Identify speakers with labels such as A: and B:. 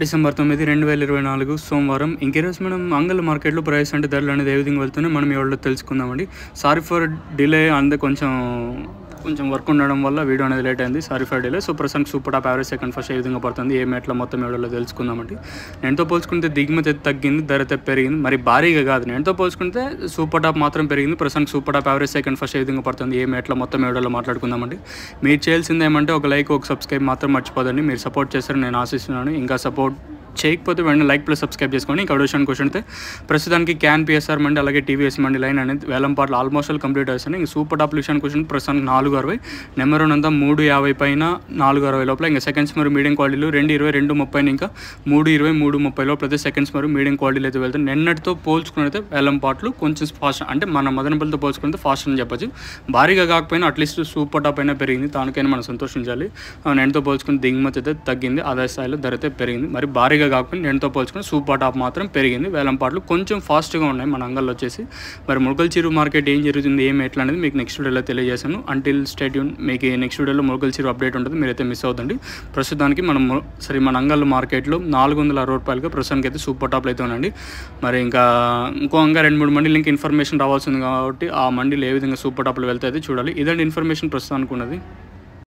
A: December 9, 2024 సోమవారం. ఇంకీరోజు మనం అంగళ్ళ మార్కెట్‌లో ప్రైస్ అంటే ధరలు అనేది ఏ విధంగా వెళ్తున్నాయో మనం ఈ వీడియోలో తెలుసుకుందామండి. సారీ ఫర్ డిలే కొంచెం వర్క్ ఉండడం వల్ల వీడియో అనేది లేట్ అయింది. Sorry for delay. సో ప్రస్తుతానికి super top average second first ఏ విధంగా పడుతుంది, ఏ మేట్ల మొత్తం వీడియోలో తెలుసుకుందామండి. నేనుతో పోల్చుకుంటే దిగుమతి అయితే తగ్గింది, ధర అయితే పెరిగింది. మరి భారీగా కాదు, నేనుతో పోల్చుకుంటే సూపర్ టాప్ మాత్రం పెరిగింది. ప్రస్తుతానికి super top average second first ఏ విధంగా పడుతుంది, ఏ మేట్ల మొత్తం వీడియోలో మాట్లాడుకుందామండి. మీరు చేయాల్సింది ఏమంటే ఒక లైక్, ఒక సబ్స్క్రైబ్ మాత్రం మర్చిపోదండి. మీరు సపోర్ట్ చేస్తారని నేను ఆశిస్తున్నాను. ఇంకా సపోర్ట్ చేయకపోతే వెంటనే లైక్ ప్లస్ సబ్స్క్రైబ్ చేసుకోండి. ఇంకా క్వశ్చన్ అయితే ప్రస్తుతానికి క్యాన్ పిఎస్ఆర్ మండి అలాగే టీవీఎస్ మండి లైన్ అనేది వేలంపాట్లు ఆల్మోస్ట్ కంప్లీట్ అవుతుంది. ఇంకా సూపర్ టాప్ క్వశ్చన్ ప్రస్తుతానికి 460, నెంబర్ 1 అంతా 350 పైన 460 లోపల. ఇంకా సెకండ్స్ మరియు మీడియం క్వాలిటీలు 220, 230 ఇంకా 320, 330 లోపల అయితే సెకండ్స్ మరియు మీడియం క్వాలిటీలు అయితే వెళ్తాయి. నిన్నటితో పోల్చుకుని అయితే వేలంపాట్లు కొంచెం ఫాస్ట్, అంటే మన మదనపల్లితో పోల్చుకుంటే ఫాస్ట్ అని చెప్పచ్చు. భారీగా కాకపోయినా అట్లీస్ట్ సూపర్ టాప్ అయినా పెరిగింది, దానికైనా మనం సంతోషించాలి. నేనుతో పోల్చుకుని దిగుమతి అయితే తగ్గింది, అదే స్థాయిలో ధర అయితే పెరిగింది. మరి భారీగా కాకపోయినా నేనుతో పోల్చుకుని సూపర్ టాప్ మాత్రం పెరిగింది. వేలంపాట్లు కొంచెం ఫాస్ట్గా ఉన్నాయి మన అంగల్లో వచ్చేసి. మరి ములకల్చెరువు మార్కెట్ ఏం జరుగుతుంది, ఏం ఎట్లా అనేది మీకు నెక్స్ట్ వీడియోలో తెలియజేశాను. Until stay tune. మీకు నెక్స్ట్ వీడియోలో ములకల్చెరువు అప్డేట్ ఉంటుంది, మీరైతే మిస్ అవుతుంది. ప్రస్తుతానికి మన అంగల్ మార్కెట్లో 460 రూపాయలుగా ప్రస్తుతానికి అయితే సూపర్ టాప్లు అయితే ఉండండి. మరి ఇంకా ఇంకో 2-3 మండీలు ఇంకా ఇన్ఫర్మేషన్ రావాల్సింది కాబట్టి ఆ మండీలు ఏ విధంగా సూపర్ టాప్లు వెళ్తే చూడాలి. ఇదండి ఇన్ఫర్మేషన్ ప్రస్తుతానికి ఉన్నది.